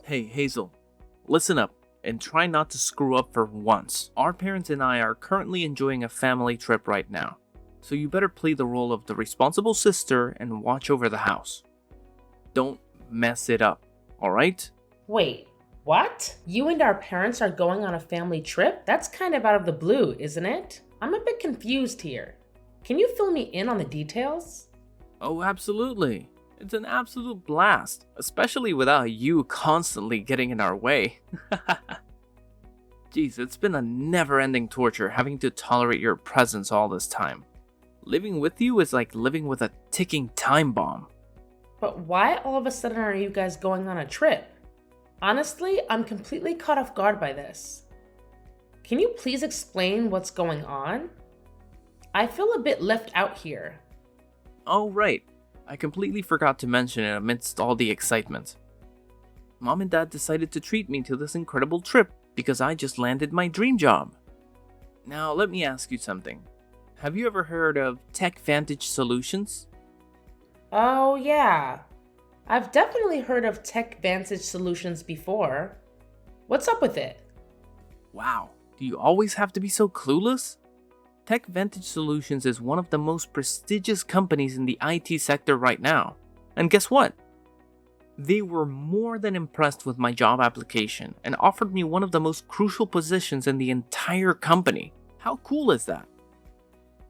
Hey, Hazel, listen up and try not to screw up for once. Our parents and I are currently enjoying a family trip right now, so you better play the role of the responsible sister and watch over the house. Don't mess it up, alright? Wait, what? You and our parents are going on a family trip? That's kind of out of the blue, isn't it? I'm a bit confused here. Can you fill me in on the details? Oh, absolutely. It's an absolute blast, especially without you constantly getting in our way. Jeez, it's been a never-ending torture having to tolerate your presence all this time. Living with you is like living with a ticking time bomb. But why all of a sudden are you guys going on a trip? Honestly, I'm completely caught off guard by this. Can you please explain what's going on? I feel a bit left out here. Oh, right. I completely forgot to mention it amidst all the excitement. Mom and Dad decided to treat me to this incredible trip because I just landed my dream job. Now, let me ask you something. Have you ever heard of TechVantage Solutions? Oh, yeah. I've definitely heard of TechVantage Solutions before. What's up with it? Wow, do you always have to be so clueless? TechVantage Solutions is one of the most prestigious companies in the IT sector right now. And guess what? They were more than impressed with my job application and offered me one of the most crucial positions in the entire company. How cool is that?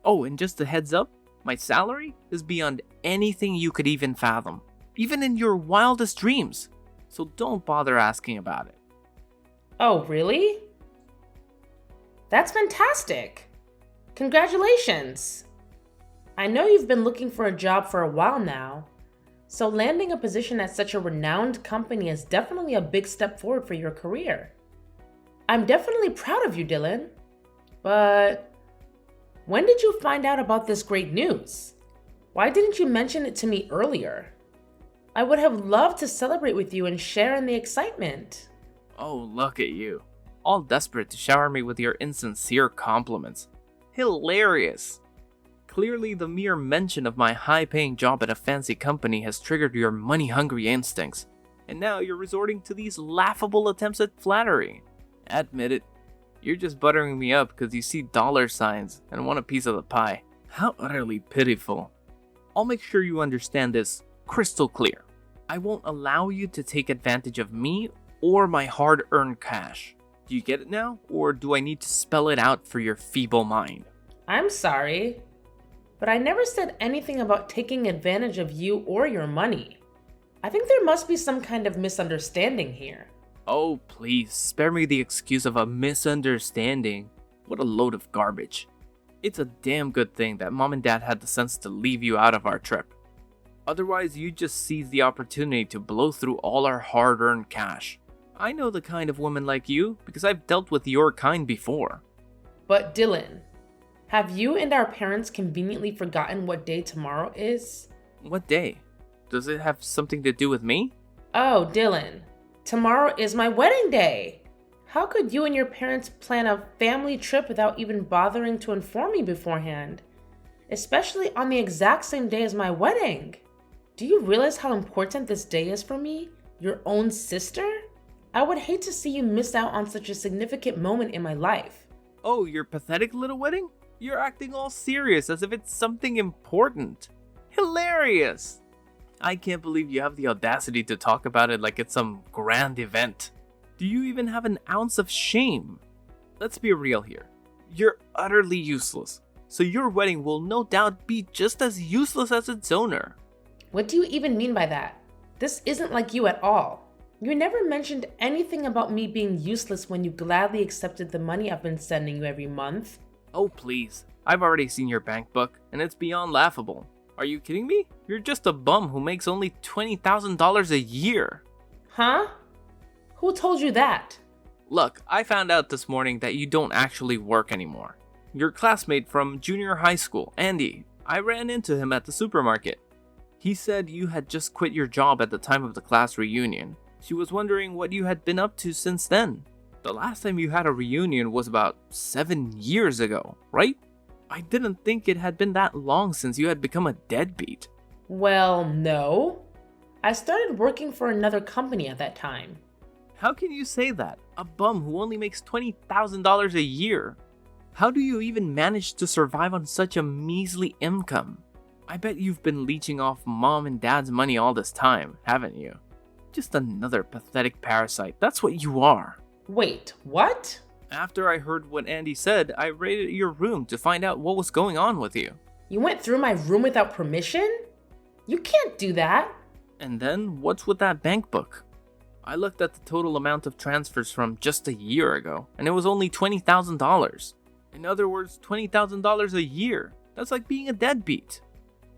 Oh, and just a heads up, my salary is beyond anything you could even fathom, even in your wildest dreams. So don't bother asking about it. Oh, really? That's fantastic! Congratulations! I know you've been looking for a job for a while now, so landing a position at such a renowned company is definitely a big step forward for your career. I'm definitely proud of you, Dylan. But when did you find out about this great news? Why didn't you mention it to me earlier? I would have loved to celebrate with you and share in the excitement. Oh, look at you. All desperate to shower me with your insincere compliments. Hilarious! Clearly, the mere mention of my high-paying job at a fancy company has triggered your money-hungry instincts, and now you're resorting to these laughable attempts at flattery. Admit it, you're just buttering me up because you see dollar signs and want a piece of the pie. How utterly pitiful. I'll make sure you understand this crystal clear. I won't allow you to take advantage of me or my hard-earned cash. Do you get it now, or do I need to spell it out for your feeble mind? I'm sorry, but I never said anything about taking advantage of you or your money. I think there must be some kind of misunderstanding here. Oh, please, spare me the excuse of a misunderstanding. What a load of garbage. It's a damn good thing that Mom and Dad had the sense to leave you out of our trip. Otherwise, you'd just seize the opportunity to blow through all our hard-earned cash. I know the kind of woman like you because I've dealt with your kind before. But Dylan, have you and our parents conveniently forgotten what day tomorrow is? What day? Does it have something to do with me? Oh, Dylan, tomorrow is my wedding day. How could you and your parents plan a family trip without even bothering to inform me beforehand? Especially on the exact same day as my wedding. Do you realize how important this day is for me, your own sister? I would hate to see you miss out on such a significant moment in my life. Oh, your pathetic little wedding? You're acting all serious as if it's something important. Hilarious! I can't believe you have the audacity to talk about it like it's some grand event. Do you even have an ounce of shame? Let's be real here. You're utterly useless, so your wedding will no doubt be just as useless as its owner. What do you even mean by that? This isn't like you at all. You never mentioned anything about me being useless when you gladly accepted the money I've been sending you every month. Oh please, I've already seen your bank book, and it's beyond laughable. Are you kidding me? You're just a bum who makes only $20,000 a year. Huh? Who told you that? Look, I found out this morning that you don't actually work anymore. Your classmate from junior high school, Andy, I ran into him at the supermarket. He said you had just quit your job at the time of the class reunion. She was wondering what you had been up to since then. The last time you had a reunion was about 7 years ago, right? I didn't think it had been that long since you had become a deadbeat. Well, no. I started working for another company at that time. How can you say that? A bum who only makes $20,000 a year. How do you even manage to survive on such a measly income? I bet you've been leeching off mom and dad's money all this time, haven't you? Just another pathetic parasite, that's what you are. Wait, what? After I heard what Andy said, I raided your room to find out what was going on with you. You went through my room without permission? You can't do that. And then, what's with that bank book? I looked at the total amount of transfers from just a year ago, and it was only $20,000. In other words, $20,000 a year. That's like being a deadbeat.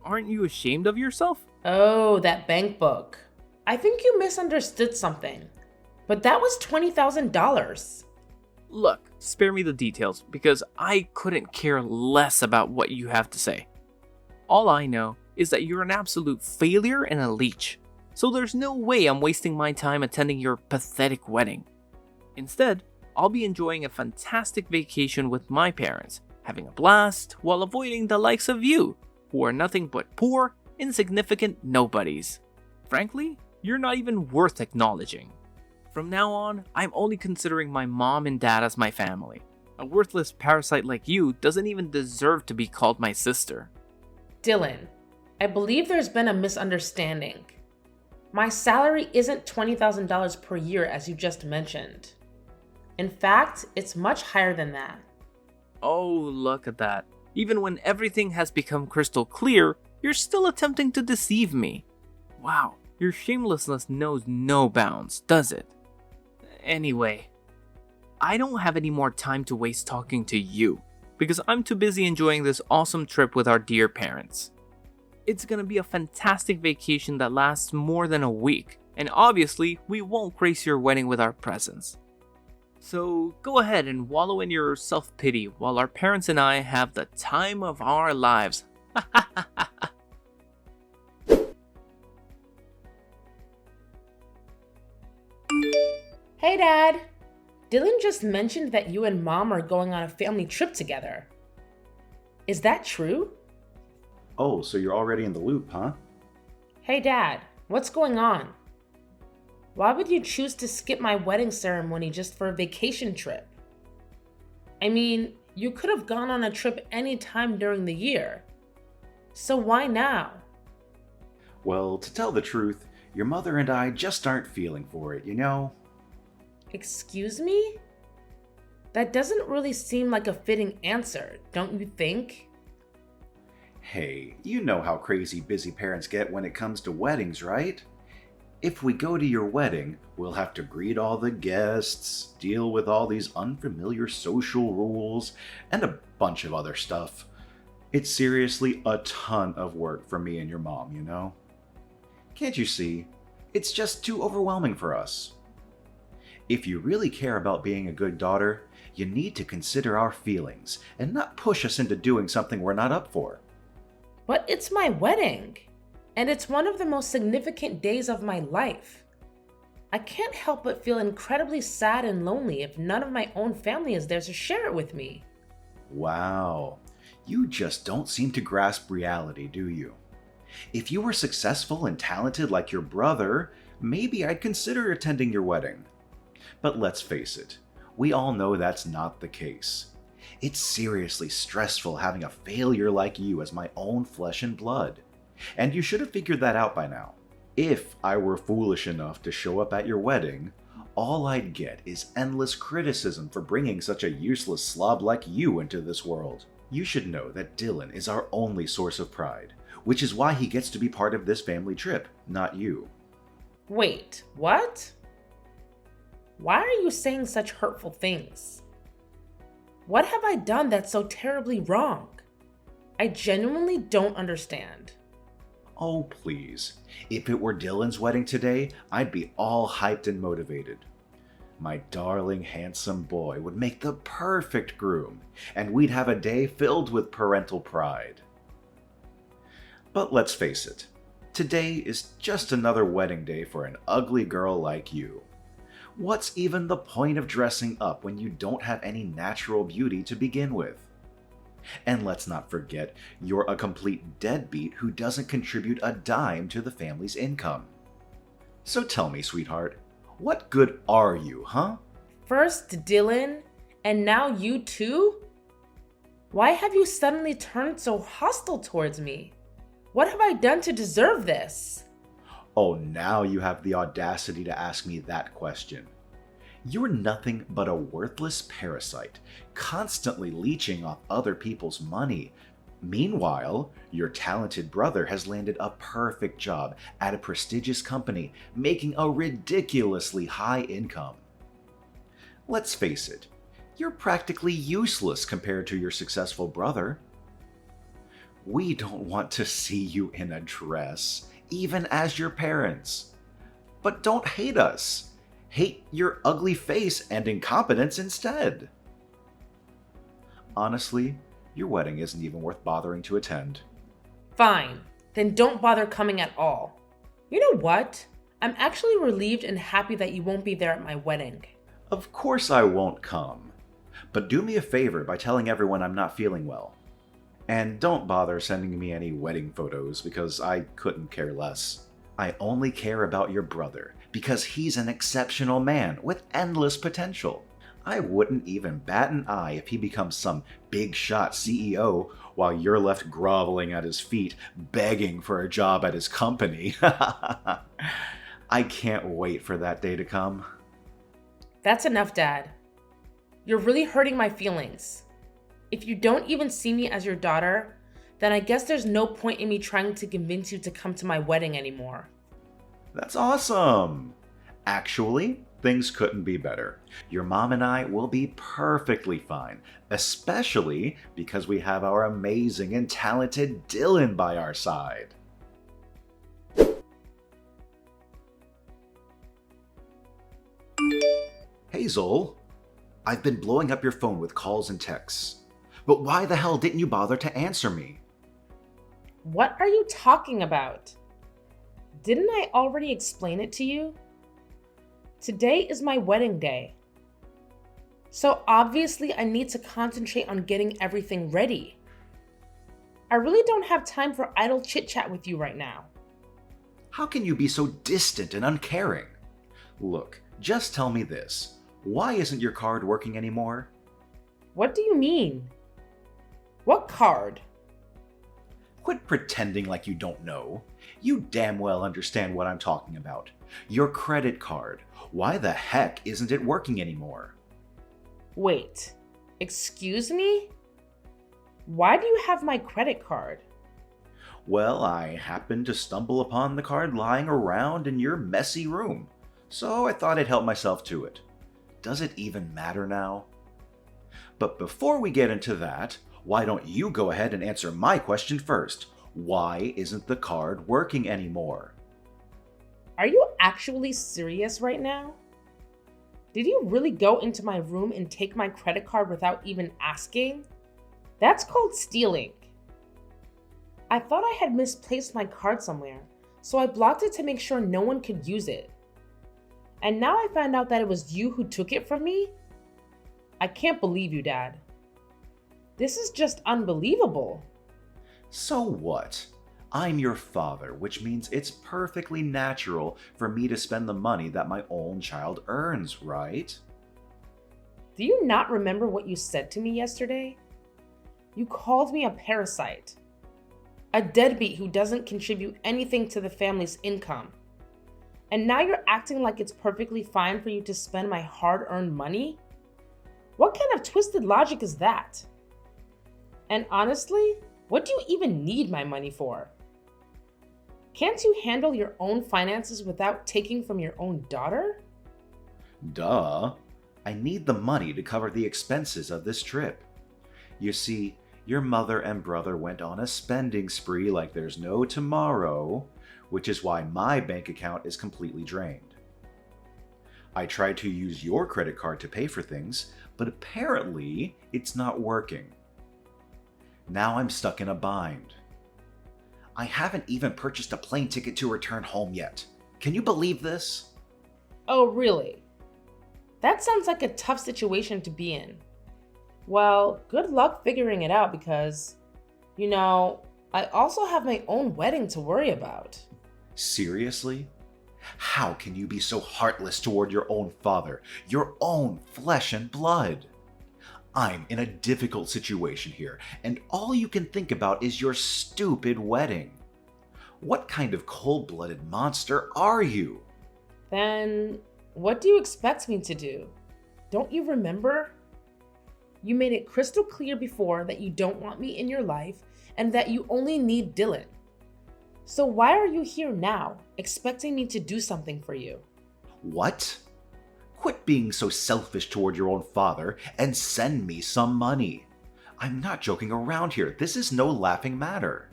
Aren't you ashamed of yourself? Oh, that bank book. I think you misunderstood something. But that was $20,000. Look, spare me the details, because I couldn't care less about what you have to say. All I know is that you're an absolute failure and a leech. So there's no way I'm wasting my time attending your pathetic wedding. Instead, I'll be enjoying a fantastic vacation with my parents, having a blast while avoiding the likes of you, who are nothing but poor, insignificant nobodies. Frankly, you're not even worth acknowledging. From now on, I'm only considering my mom and dad as my family. A worthless parasite like you doesn't even deserve to be called my sister. Dylan, I believe there's been a misunderstanding. My salary isn't $20,000 per year as you just mentioned. In fact, it's much higher than that. Oh, look at that. Even when everything has become crystal clear, you're still attempting to deceive me. Wow, your shamelessness knows no bounds, does it? Anyway, I don't have any more time to waste talking to you, because I'm too busy enjoying this awesome trip with our dear parents. It's gonna be a fantastic vacation that lasts more than a week, and obviously, we won't grace your wedding with our presence. So go ahead and wallow in your self-pity while our parents and I have the time of our lives. Hey, Dad. Dylan just mentioned that you and Mom are going on a family trip together. Is that true? Oh, so you're already in the loop, huh? Hey, Dad. What's going on? Why would you choose to skip my wedding ceremony just for a vacation trip? I mean, you could have gone on a trip any time during the year. So why now? Well, to tell the truth, your mother and I just aren't feeling for it, you know? Excuse me? That doesn't really seem like a fitting answer, don't you think? Hey, you know how crazy busy parents get when it comes to weddings, right? If we go to your wedding, we'll have to greet all the guests, deal with all these unfamiliar social rules, and a bunch of other stuff. It's seriously a ton of work for me and your mom, you know? Can't you see? It's just too overwhelming for us. If you really care about being a good daughter, you need to consider our feelings and not push us into doing something we're not up for. But it's my wedding, and it's one of the most significant days of my life. I can't help but feel incredibly sad and lonely if none of my own family is there to share it with me. Wow, you just don't seem to grasp reality, do you? If you were successful and talented like your brother, maybe I'd consider attending your wedding. But let's face it, we all know that's not the case. It's seriously stressful having a failure like you as my own flesh and blood. And you should have figured that out by now. If I were foolish enough to show up at your wedding, all I'd get is endless criticism for bringing such a useless slob like you into this world. You should know that Dylan is our only source of pride, which is why he gets to be part of this family trip, not you. Wait, what? Why are you saying such hurtful things? What have I done that's so terribly wrong? I genuinely don't understand. Oh, please. If it were Dylan's wedding today, I'd be all hyped and motivated. My darling, handsome boy would make the perfect groom, and we'd have a day filled with parental pride. But let's face it, today is just another wedding day for an ugly girl like you. What's even the point of dressing up when you don't have any natural beauty to begin with? And let's not forget, you're a complete deadbeat who doesn't contribute a dime to the family's income. So tell me, sweetheart, What good are you, huh? First Dylan, and now you too? Why have you suddenly turned so hostile towards me? What have I done to deserve this? Oh, now you have the audacity to ask me that question. You're nothing but a worthless parasite, constantly leeching off other people's money. Meanwhile, your talented brother has landed a perfect job at a prestigious company, making a ridiculously high income. Let's face it, you're practically useless compared to your successful brother. We don't want to see you in a dress, even as your parents. But don't hate us. Hate your ugly face and incompetence instead. Honestly, your wedding isn't even worth bothering to attend. Fine, then don't bother coming at all. You know what? I'm actually relieved and happy that you won't be there at my wedding. Of course I won't come. But do me a favor by telling everyone I'm not feeling well. And don't bother sending me any wedding photos because I couldn't care less. I only care about your brother because he's an exceptional man with endless potential. I wouldn't even bat an eye if he becomes some big shot CEO while you're left groveling at his feet, begging for a job at his company. I can't wait for that day to come. That's enough, Dad. You're really hurting my feelings. If you don't even see me as your daughter, then I guess there's no point in me trying to convince you to come to my wedding anymore. That's awesome! Actually, things couldn't be better. Your mom and I will be perfectly fine, especially because we have our amazing and talented Dylan by our side. Hazel, I've been blowing up your phone with calls and texts. But why the hell didn't you bother to answer me? What are you talking about? Didn't I already explain it to you? Today is my wedding day. So obviously I need to concentrate on getting everything ready. I really don't have time for idle chit-chat with you right now. How can you be so distant and uncaring? Look, just tell me this. Why isn't your card working anymore? What do you mean? What card? Quit pretending like you don't know. You damn well understand what I'm talking about. Your credit card. Why the heck isn't it working anymore? Wait, excuse me? Why do you have my credit card? Well, I happened to stumble upon the card lying around in your messy room, so I thought I'd help myself to it. Does it even matter now? But before we get into that, why don't you go ahead and answer my question first? Why isn't the card working anymore? Are you actually serious right now? Did you really go into my room and take my credit card without even asking? That's called stealing. I thought I had misplaced my card somewhere, so I blocked it to make sure no one could use it. And now I found out that it was you who took it from me? I can't believe you, Dad. This is just unbelievable. So what? I'm your father, which means it's perfectly natural for me to spend the money that my own child earns, right? Do you not remember what you said to me yesterday? You called me a parasite, a deadbeat who doesn't contribute anything to the family's income. And now you're acting like it's perfectly fine for you to spend my hard-earned money? What kind of twisted logic is that? And honestly, what do you even need my money for? Can't you handle your own finances without taking from your own daughter? Duh. I need the money to cover the expenses of this trip. You see, your mother and brother went on a spending spree like there's no tomorrow, which is why my bank account is completely drained. I tried to use your credit card to pay for things, but apparently it's not working. Now I'm stuck in a bind. I haven't even purchased a plane ticket to return home yet. Can you believe this? Oh, really? That sounds like a tough situation to be in. Well, good luck figuring it out because, I also have my own wedding to worry about. Seriously? How can you be so heartless toward your own father, your own flesh and blood? I'm in a difficult situation here, and all you can think about is your stupid wedding. What kind of cold-blooded monster are you? Then, what do you expect me to do? Don't you remember? You made it crystal clear before that you don't want me in your life and that you only need Dylan. So why are you here now, expecting me to do something for you? What? Quit being so selfish toward your own father and send me some money. I'm not joking around here. This is no laughing matter.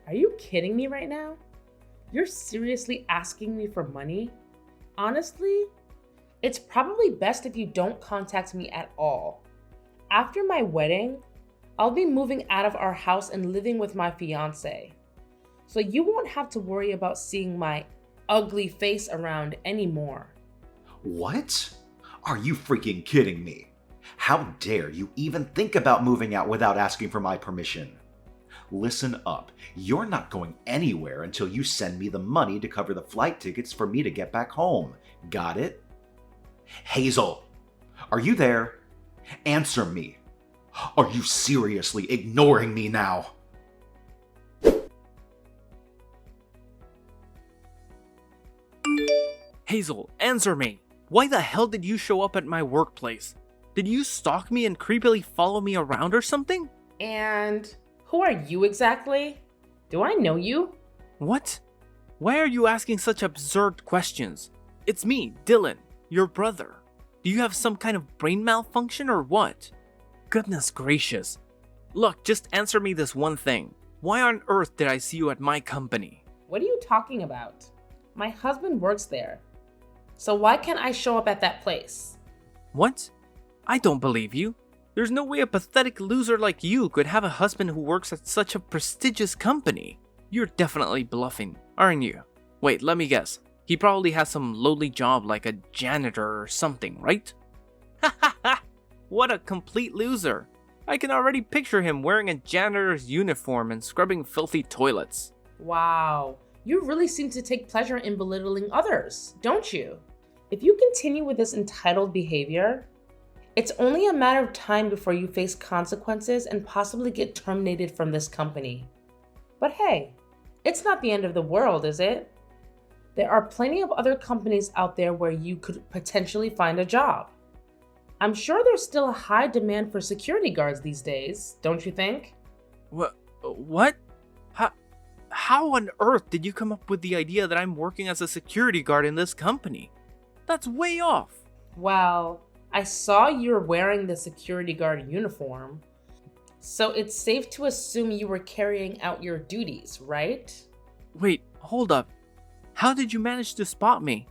Are you kidding me right now? You're seriously asking me for money? Honestly, it's probably best if you don't contact me at all. After my wedding, I'll be moving out of our house and living with my fiance. So you won't have to worry about seeing my ugly face around anymore. What? Are you freaking kidding me? How dare you even think about moving out without asking for my permission? Listen up. You're not going anywhere until you send me the money to cover the flight tickets for me to get back home. Got it? Hazel, are you there? Answer me. Are you seriously ignoring me now? Hazel, answer me! Why the hell did you show up at my workplace? Did you stalk me and creepily follow me around or something? And who are you exactly? Do I know you? What? Why are you asking such absurd questions? It's me, Dylan, your brother. Do you have some kind of brain malfunction or what? Goodness gracious. Look, just answer me this one thing. Why on earth did I see you at my company? What are you talking about? My husband works there. So why can't I show up at that place? What? I don't believe you. There's no way a pathetic loser like you could have a husband who works at such a prestigious company. You're definitely bluffing, aren't you? Wait, let me guess. He probably has some lowly job like a janitor or something, right? Ha ha ha! What a complete loser. I can already picture him wearing a janitor's uniform and scrubbing filthy toilets. Wow, you really seem to take pleasure in belittling others, don't you? If you continue with this entitled behavior, it's only a matter of time before you face consequences and possibly get terminated from this company. But hey, it's not the end of the world, is it? There are plenty of other companies out there where you could potentially find a job. I'm sure there's still a high demand for security guards these days, don't you think? What? How on earth did you come up with the idea that I'm working as a security guard in this company? That's way off. Well, I saw you're wearing the security guard uniform, so it's safe to assume you were carrying out your duties, right? Wait, hold up. How did you manage to spot me?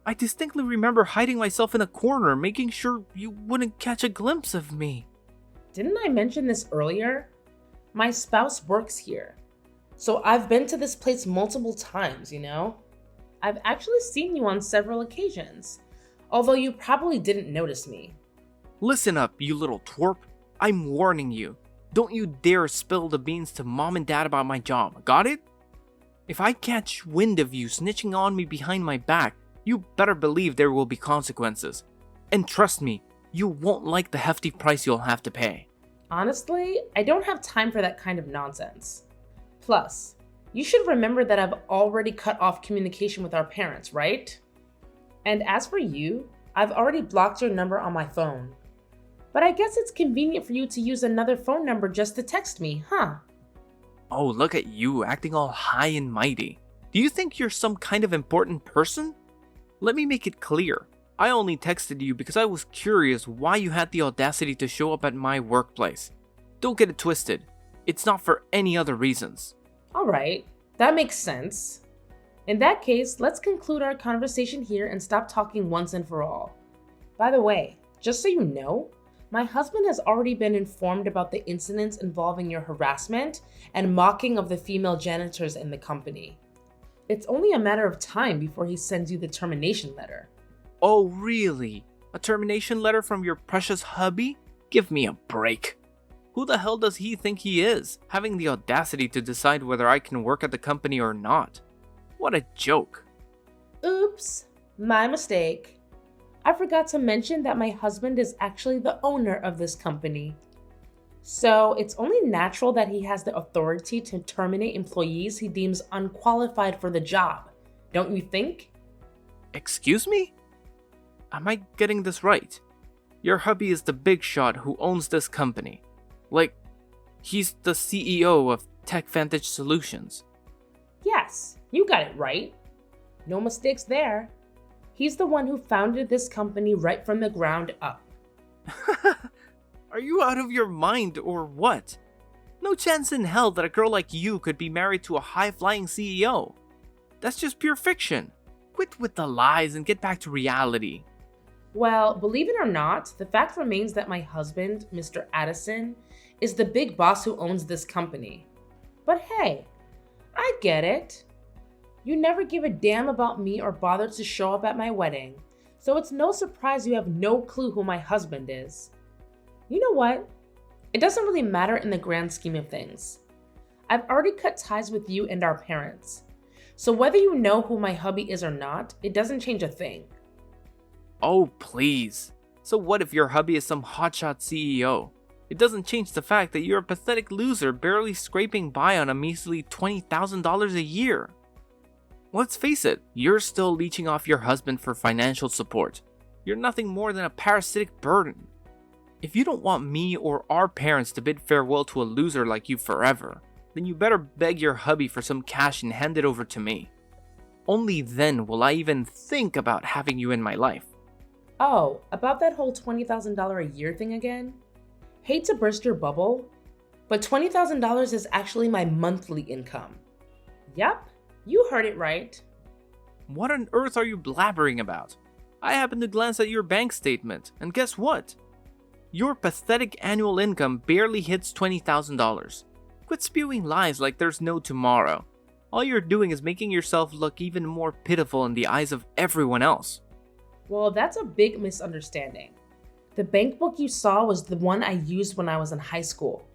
I distinctly remember hiding myself in a corner, making sure you wouldn't catch a glimpse of me. Didn't I mention this earlier? My spouse works here, so I've been to this place multiple times, you know? I've actually seen you on several occasions, although you probably didn't notice me. Listen up, you little twerp. I'm warning you. Don't you dare spill the beans to mom and dad about my job, got it? If I catch wind of you snitching on me behind my back, you better believe there will be consequences. And trust me, you won't like the hefty price you'll have to pay. Honestly, I don't have time for that kind of nonsense. Plus, you should remember that I've already cut off communication with our parents, right? And as for you, I've already blocked your number on my phone. But I guess it's convenient for you to use another phone number just to text me, huh? Oh, look at you, acting all high and mighty. Do you think you're some kind of important person? Let me make it clear. I only texted you because I was curious why you had the audacity to show up at my workplace. Don't get it twisted. It's not for any other reasons. Alright, that makes sense. In that case, let's conclude our conversation here and stop talking once and for all. By the way, just so you know, my husband has already been informed about the incidents involving your harassment and mocking of the female janitors in the company. It's only a matter of time before he sends you the termination letter. Oh, really? A termination letter from your precious hubby? Give me a break. Who the hell does he think he is, having the audacity to decide whether I can work at the company or not? What a joke. Oops, my mistake. I forgot to mention that my husband is actually the owner of this company. So it's only natural that he has the authority to terminate employees he deems unqualified for the job, don't you think? Excuse me? Am I getting this right? Your hubby is the big shot who owns this company. Like, he's the CEO of TechVantage Solutions. Yes, you got it right. No mistakes there. He's the one who founded this company right from the ground up. Are you out of your mind or what? No chance in hell that a girl like you could be married to a high-flying CEO. That's just pure fiction. Quit with the lies and get back to reality. Well, believe it or not, the fact remains that my husband, Mr. Addison, is the big boss who owns this company. But hey, I get it. You never give a damn about me or bother to show up at my wedding, so it's no surprise you have no clue who my husband is. You know what? It doesn't really matter in the grand scheme of things. I've already cut ties with you and our parents. So whether you know who my hubby is or not, it doesn't change a thing. Oh, please. So what if your hubby is some hotshot CEO? It doesn't change the fact that you're a pathetic loser barely scraping by on a measly $20,000 a year. Let's face it, you're still leeching off your husband for financial support. You're nothing more than a parasitic burden. If you don't want me or our parents to bid farewell to a loser like you forever, then you better beg your hubby for some cash and hand it over to me. Only then will I even think about having you in my life. Oh, about that whole $20,000 a year thing again? Hate to burst your bubble, but $20,000 is actually my monthly income. Yep, you heard it right. What on earth are you blabbering about? I happened to glance at your bank statement, and guess what? Your pathetic annual income barely hits $20,000. Quit spewing lies like there's no tomorrow. All you're doing is making yourself look even more pitiful in the eyes of everyone else. Well, that's a big misunderstanding. The bank book you saw was the one I used when I was in high school.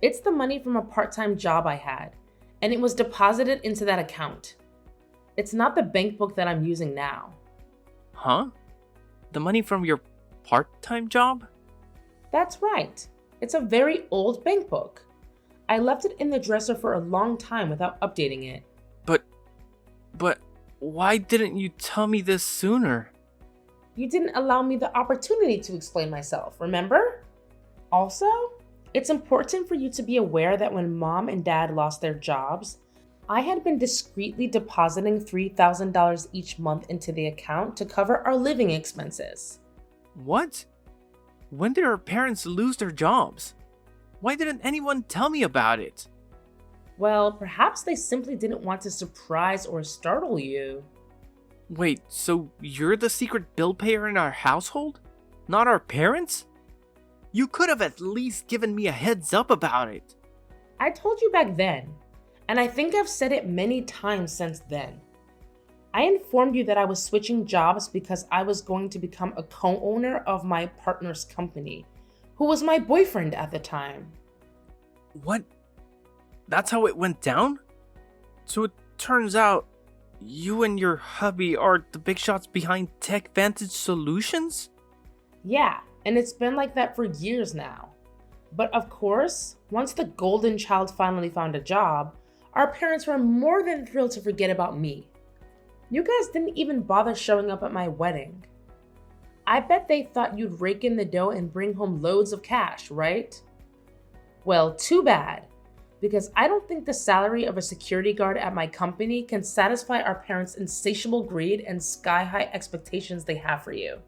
It's the money from a part-time job I had, and it was deposited into that account. It's not the bank book that I'm using now. Huh? The money from your part-time job? That's right. It's a very old bank book. I left it in the dresser for a long time without updating it. But why didn't you tell me this sooner? You didn't allow me the opportunity to explain myself, remember? Also, it's important for you to be aware that when mom and dad lost their jobs, I had been discreetly depositing $3,000 each month into the account to cover our living expenses. What? When did our parents lose their jobs? Why didn't anyone tell me about it? Well, perhaps they simply didn't want to surprise or startle you. Wait, so you're the secret bill payer in our household? Not our parents? You could have at least given me a heads up about it. I told you back then, and I think I've said it many times since then. I informed you that I was switching jobs because I was going to become a co-owner of my partner's company, who was my boyfriend at the time. What? That's how it went down? So it turns out you and your hubby are the big shots behind TechVantage Solutions? Yeah, and it's been like that for years now. But of course, once the golden child finally found a job, our parents were more than thrilled to forget about me. You guys didn't even bother showing up at my wedding. I bet they thought you'd rake in the dough and bring home loads of cash, right? Well, too bad, because I don't think the salary of a security guard at my company can satisfy our parents' insatiable greed and sky-high expectations they have for you.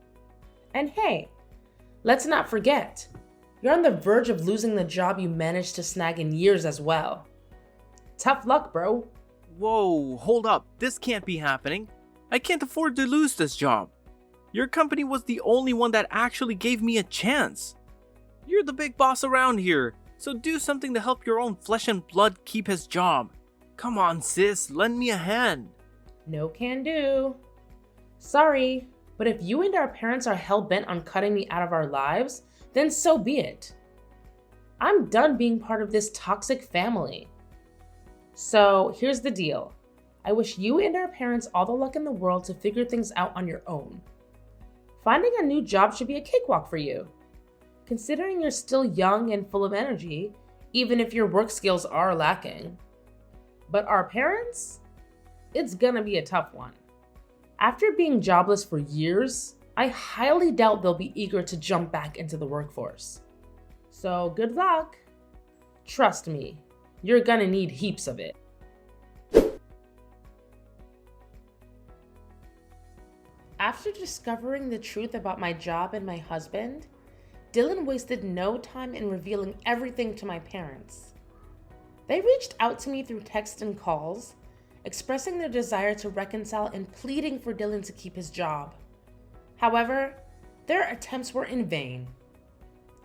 And hey, let's not forget, you're on the verge of losing the job you managed to snag in years as well. Tough luck, bro. Whoa, hold up. This can't be happening. I can't afford to lose this job. Your company was the only one that actually gave me a chance. You're the big boss around here, so do something to help your own flesh and blood keep his job. Come on, sis, lend me a hand. No can do. Sorry, but if you and our parents are hell-bent on cutting me out of our lives, then so be it. I'm done being part of this toxic family. So here's the deal. I wish you and our parents all the luck in the world to figure things out on your own. Finding a new job should be a cakewalk for you, considering you're still young and full of energy, even if your work skills are lacking. But our parents? It's gonna be a tough one. After being jobless for years, I highly doubt they'll be eager to jump back into the workforce. So good luck. Trust me, you're gonna need heaps of it. After discovering the truth about my job and my husband, Dylan wasted no time in revealing everything to my parents. They reached out to me through text and calls, expressing their desire to reconcile and pleading for Dylan to keep his job. However, their attempts were in vain.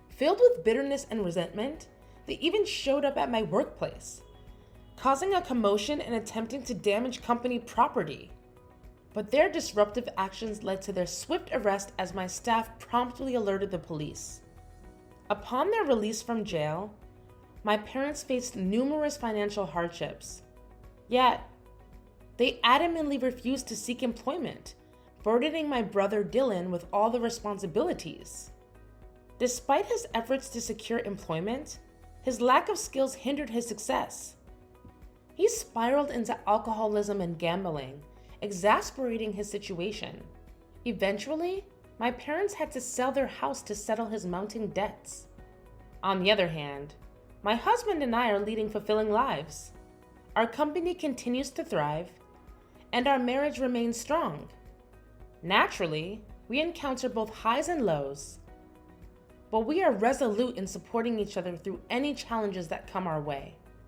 Filled with bitterness and resentment, they even showed up at my workplace, causing a commotion and attempting to damage company property. But their disruptive actions led to their swift arrest as my staff promptly alerted the police. Upon their release from jail, my parents faced numerous financial hardships. Yet, they adamantly refused to seek employment, burdening my brother Dylan with all the responsibilities. Despite his efforts to secure employment, his lack of skills hindered his success. He spiraled into alcoholism and gambling, exasperating his situation. Eventually, my parents had to sell their house to settle his mounting debts. On the other hand, my husband and I are leading fulfilling lives. Our company continues to thrive, and our marriage remains strong. Naturally, we encounter both highs and lows, but we are resolute in supporting each other through any challenges that come our way.